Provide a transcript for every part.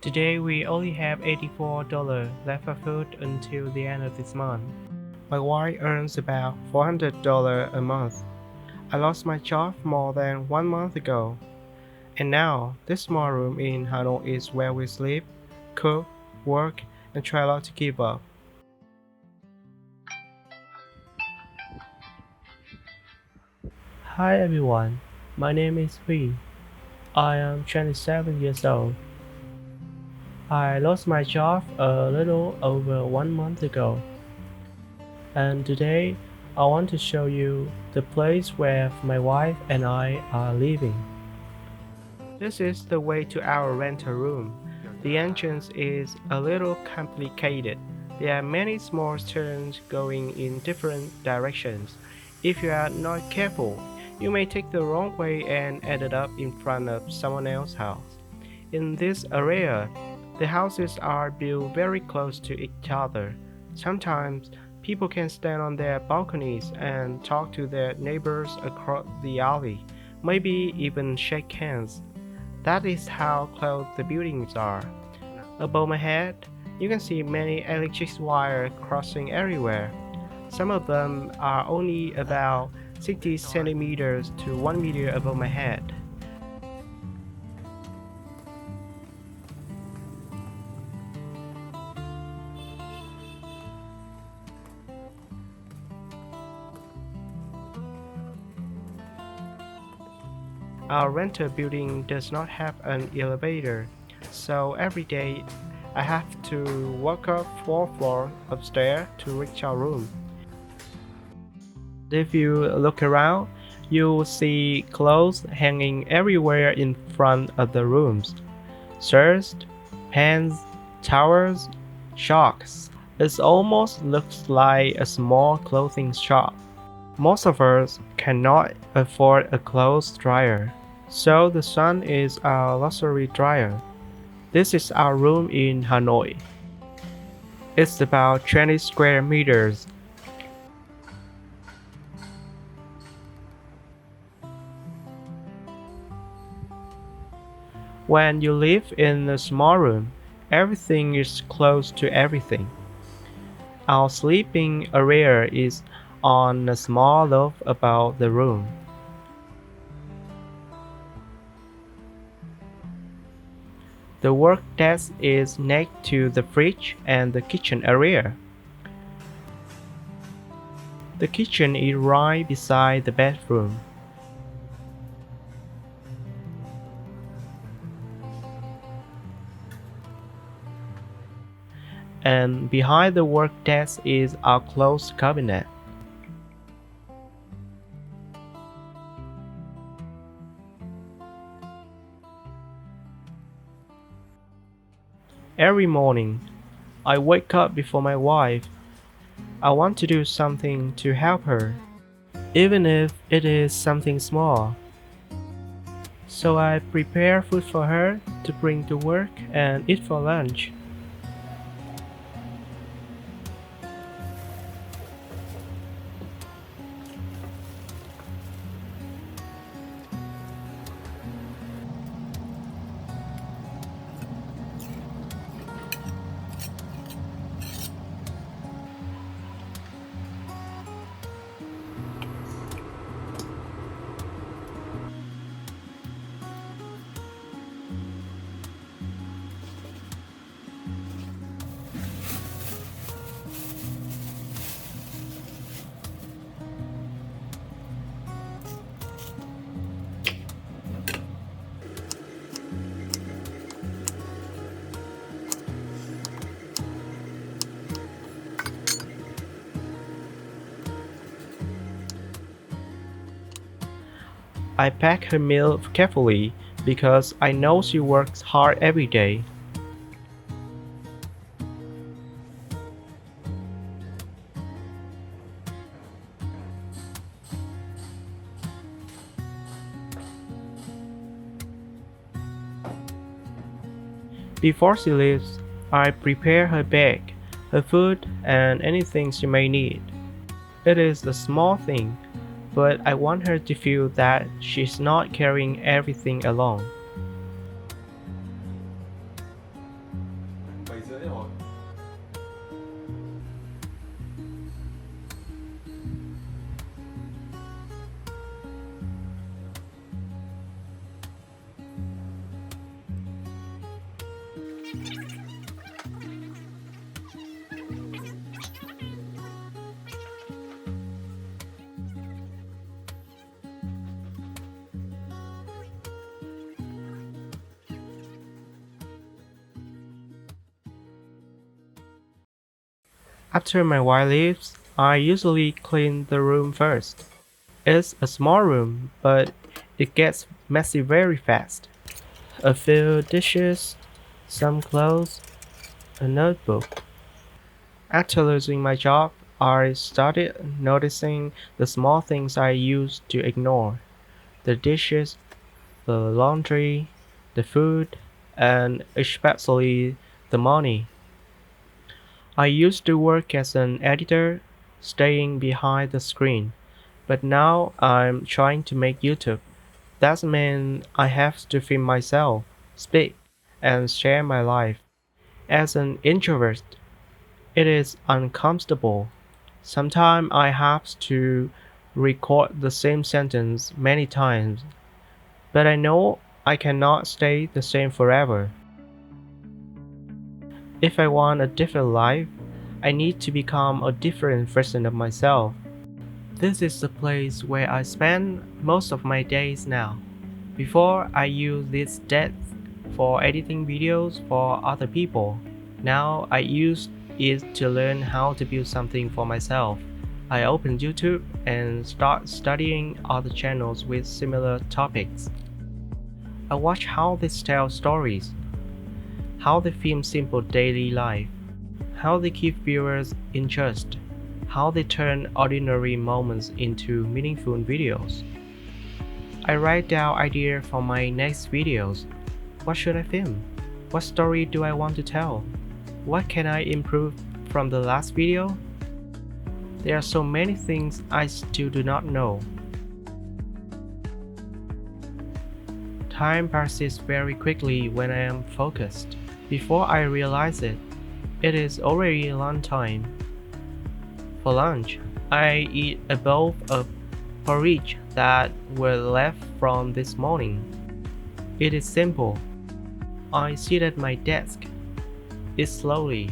Today we only have $84 left for food until the end of this month. My wife earns about $400 a month. I lost my job more than 1 month ago, and now this small room in Hanoi is where we sleep, cook, work, and try not to give up. Hi everyone, my name is Hui. I am 27 years old. I lost my job a little over 1 month ago, and today I want to show you the place where my wife and I are living. This is the way to our rental room. The entrance is a little complicated. There are many small turns going in different directions. If you are not careful, you may take the wrong way and end up in front of someone else's house. In this area, the houses are built very close to each other. Sometimes people can stand on their balconies and talk to their neighbors across the alley, maybe even shake hands. That is how close the buildings are. Above my head, you can see many electric wires crossing everywhere. Some of them are only about 60 centimeters to 1 meter above my head. Our rental building does not have an elevator, so every day I have to walk up 4 floors upstairs to reach our room. If you look around, you will see clothes hanging everywhere in front of the rooms. Shirts, pants, towels, socks. It almost looks like a small clothing shop. Most of us cannot afford a clothes dryer, so the sun is our luxury dryer. This is our room in Hanoi. It's about 20 square meters. When you live in a small room, everything is close to everything. Our sleeping area is on a small loft above the room. The work desk is next to the fridge and the kitchen area. The kitchen is right beside the bedroom. And behind the work desk is our clothes cabinet. Every morning, I wake up before my wife. I want to do something to help her, even if it is something small. So I prepare food for her to bring to work and eat for lunch. I pack her meal carefully because I know she works hard every day. Before she leaves, I prepare her bag, her food, and anything she may need. It is a small thing, but I want her to feel that she's not carrying everything alone. After my wife leaves, I usually clean the room first. It's a small room, but it gets messy very fast. A few dishes, some clothes, a notebook. After losing my job, I started noticing the small things I used to ignore: the dishes, the laundry, the food, and especially the money. I used to work as an editor, staying behind the screen, but now I'm trying to make YouTube. That means I have to film myself, speak, and share my life. As an introvert, it is uncomfortable. Sometimes I have to record the same sentence many times, but I know I cannot stay the same forever. If I want a different life, I need to become a different version of myself. This is the place where I spend most of my days now. Before, I used this desk for editing videos for other people. Now I use it to learn how to build something for myself. I open YouTube and start studying other channels with similar topics. I watch how they tell stories, how they film simple daily life, how they keep viewers interested, how they turn ordinary moments into meaningful videos. I write down ideas for my next videos. What should I film? What story do I want to tell? What can I improve from the last video? There are so many things I still do not know. Time passes very quickly when I am focused. Before I realize it, it is already lunchtime. For lunch, I eat a bowl of porridge that were left from this morning. It is simple. I sit at my desk, eat slowly,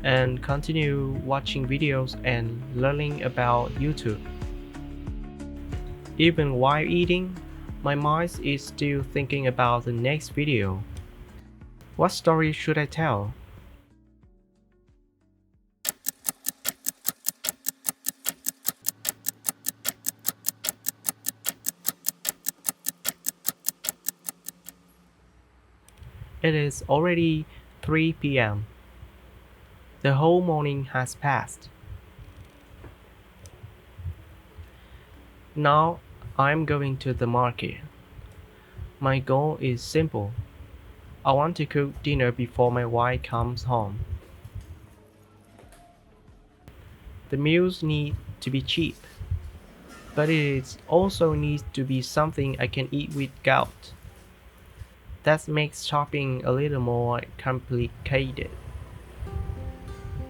and continue watching videos and learning about YouTube. Even while eating, my mind is still thinking about the next video. What story should I tell? It is already 3 p.m. The whole morning has passed. Now I'm going to the market. My goal is simple. I want to cook dinner before my wife comes home. The meals need to be cheap, but it also needs to be something I can eat without. That makes shopping a little more complicated.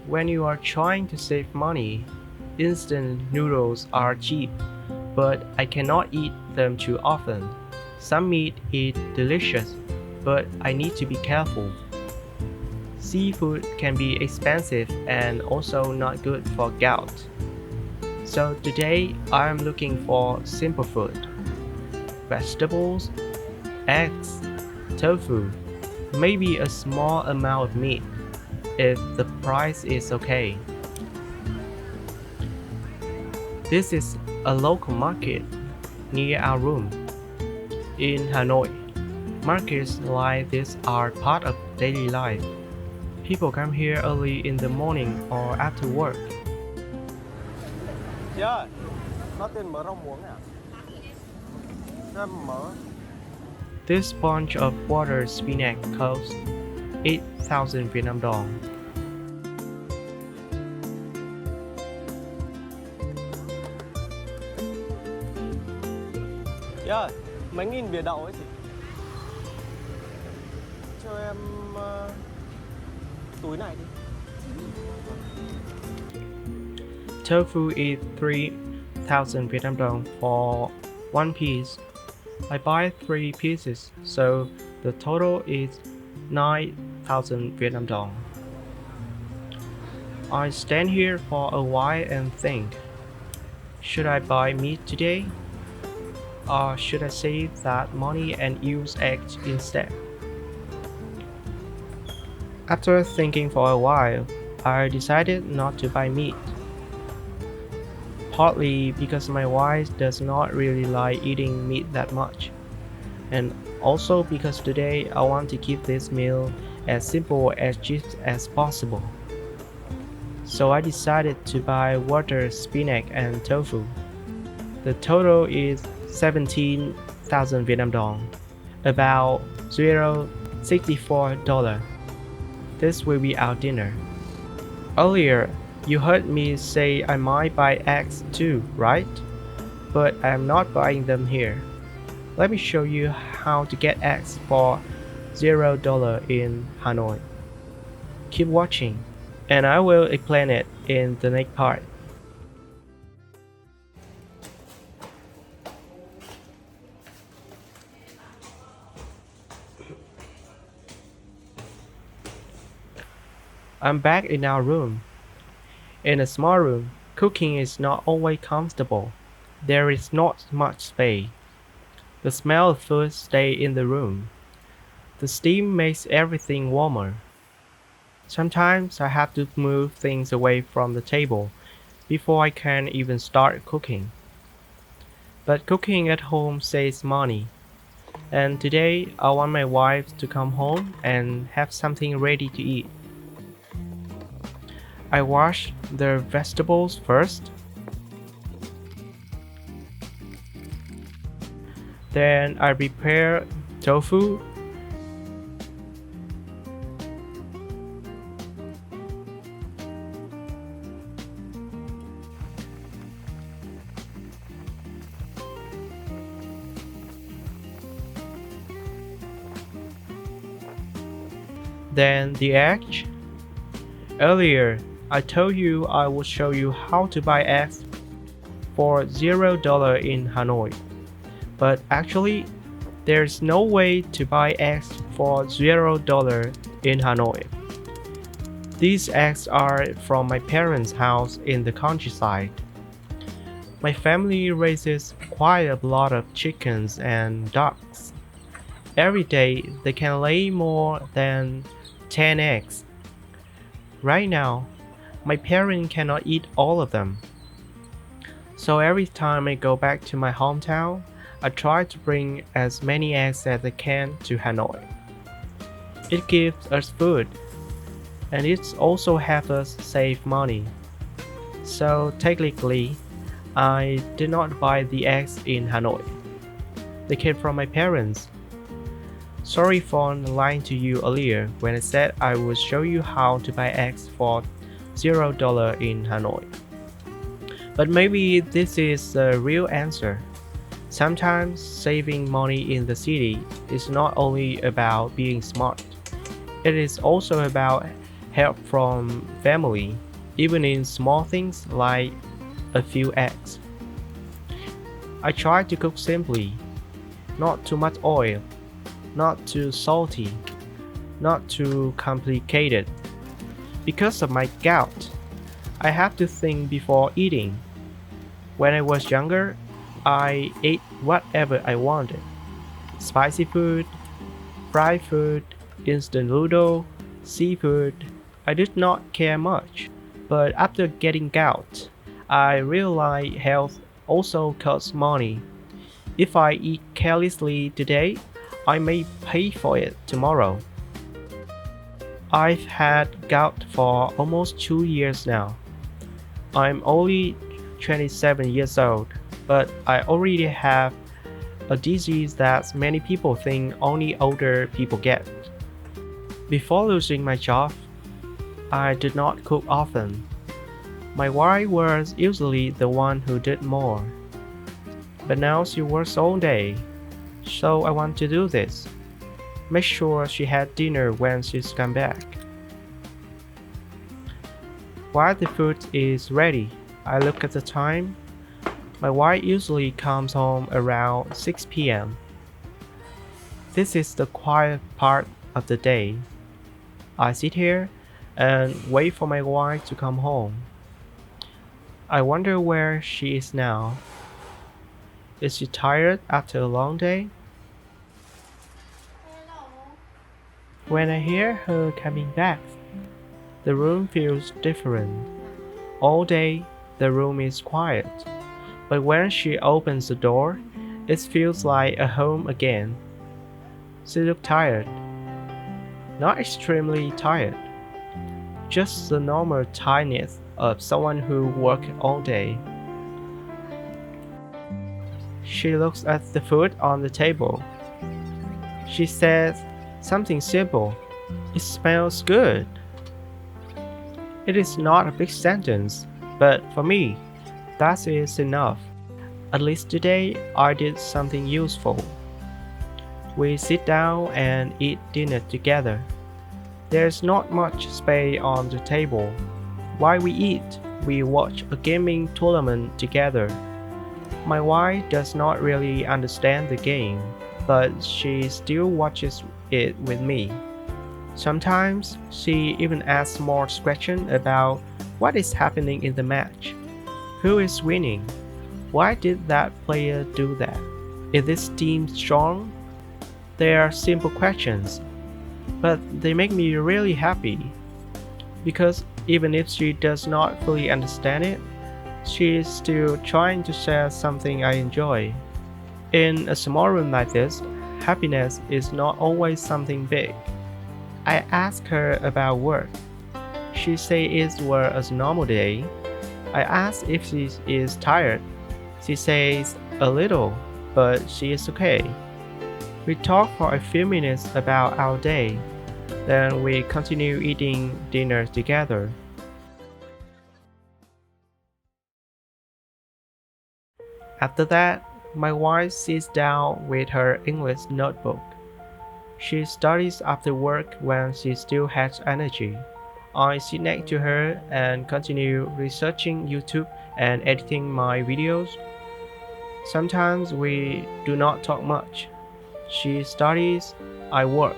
When you are trying to save money, instant noodles are cheap, but I cannot eat them too often. Some meat is delicious, but I need to be careful. Seafood can be expensive and also not good for gout. So today I am looking for simple food: vegetables, eggs, tofu, maybe a small amount of meat, if the price is okay. This is a local market near our room in Hanoi. Markets like this are part of daily life. People come here early in the morning or after work. Chị ơi, có tiền mỡ rau muống à? Cho em mỡ. This bunch of water spinach costs 8,000 Vietnam dong. Chị ơi, mấy nghìn bìa đậu ấy chị. Cho em túi này đi. Tofu is 3,000 Vietnam dong for one piece. I buy 3 pieces, so the total is 9,000 Vietnam dong. I stand here for a while and think, should I buy meat today? Or should I save that money and use eggs instead? After thinking for a while, I decided not to buy meat. Partly because my wife does not really like eating meat that much, and also because today I want to keep this meal as simple as cheap as possible. So I decided to buy water spinach and tofu. The total is 17,000 Vietnam dong, about $0.64. This will be our dinner. Earlier, you heard me say I might buy eggs too, right? But I am not buying them here. Let me show you how to get eggs for $0 in Hanoi. Keep watching, and I will explain it in the next part. I'm back in our room. In a small room, cooking is not always comfortable. There is not much space. The smell of food stays in the room. The steam makes everything warmer. Sometimes I have to move things away from the table before I can even start cooking. But cooking at home saves money. And today I want my wife to come home and have something ready to eat. I wash the vegetables first. Then I prepare tofu. Then the egg. Earlier, I told you I would show you how to buy eggs for $0 in Hanoi. But actually, there's no way to buy eggs for $0 in Hanoi. These eggs are from my parents' house in the countryside. My family raises quite a lot of chickens and ducks. Every day they can lay more than 10 eggs. Right now, my parents cannot eat all of them. So every time I go back to my hometown, I try to bring as many eggs as I can to Hanoi. It gives us food, and it also helps us save money. So technically, I did not buy the eggs in Hanoi. They came from my parents. Sorry for lying to you earlier when I said I would show you how to buy eggs for $0 in Hanoi. But maybe this is the real answer. Sometimes saving money in the city is not only about being smart. It is also about help from family, even in small things like a few eggs. I try to cook simply, not too much oil, not too salty, not too complicated. Because of my gout, I have to think before eating. When I was younger, I ate whatever I wanted. Spicy food, fried food, instant noodle, seafood. I did not care much. But after getting gout, I realized health also costs money. If I eat carelessly today, I may pay for it tomorrow. I've had gout for almost 2 years now. I'm only 27 years old, but I already have a disease that many people think only older people get. Before losing my job, I did not cook often. My wife was usually the one who did more. But now she works all day, so I want to do this. Make sure she had dinner when she's come back. While the food is ready, I look at the time. My wife usually comes home around 6 p.m. This is the quiet part of the day. I sit here and wait for my wife to come home. I wonder where she is now. Is she tired after a long day? When I hear her coming back, the room feels different. All day, the room is quiet, but when she opens the door, it feels like a home again. She looks tired, not extremely tired, just the normal tiredness of someone who worked all day. She looks at the food on the table. She says something simple. It smells good. It is not a big sentence, but for me, that is enough. At least today, I did something useful. We sit down and eat dinner together. There's not much space on the table. While we eat, we watch a gaming tournament together. My wife does not really understand the game, but she still watches it with me. Sometimes she even asks more questions about what is happening in the match. Who is winning? Why did that player do that? Is this team strong? They are simple questions, but they make me really happy. Because even if she does not fully understand it, she is still trying to share something I enjoy. In a small room like this, happiness is not always something big. I ask her about work. She says it was a normal day. I ask if she is tired. She says a little, but she is okay. We talk for a few minutes about our day. Then we continue eating dinner together. After that, my wife sits down with her English notebook. She studies after work when she still has energy. I sit next to her and continue researching YouTube and editing my videos. Sometimes we do not talk much. She studies, I work.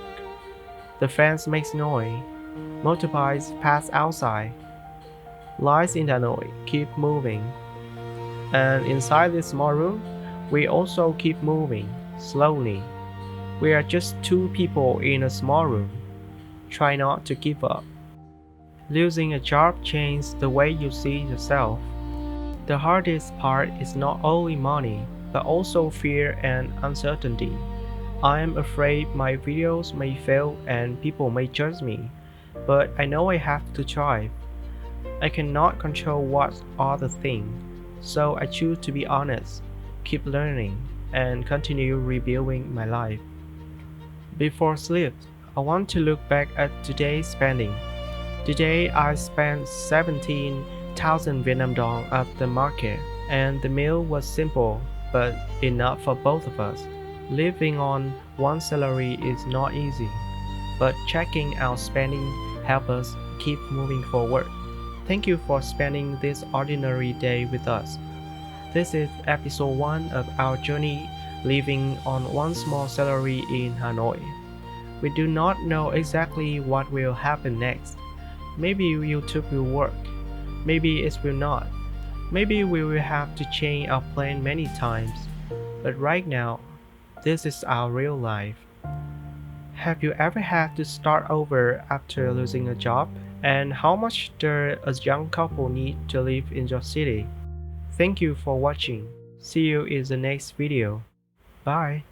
The fence makes noise. Motorbikes pass outside. Lights in Hanoi keep moving. And inside this small room, we also keep moving, slowly. We are just two people in a small room. Try not to give up. Losing a job changes the way you see yourself. The hardest part is not only money, but also fear and uncertainty. I am afraid my videos may fail and people may judge me, but I know I have to try. I cannot control what others think, so I choose to be honest, keep learning, and continue rebuilding my life. Before sleep, I want to look back at today's spending. Today I spent 17,000 Vietnam dong at the market, and the meal was simple, but enough for both of us. Living on one salary is not easy, but checking our spending helps us keep moving forward. Thank you for spending this ordinary day with us. This is episode 1 of our journey living on one small salary in Hanoi. We do not know exactly what will happen next. Maybe YouTube will work. Maybe it will not. Maybe we will have to change our plan many times. But right now, this is our real life. Have you ever had to start over after losing a job? And how much does a young couple need to live in your city? Thank you for watching. See you in the next video. Bye.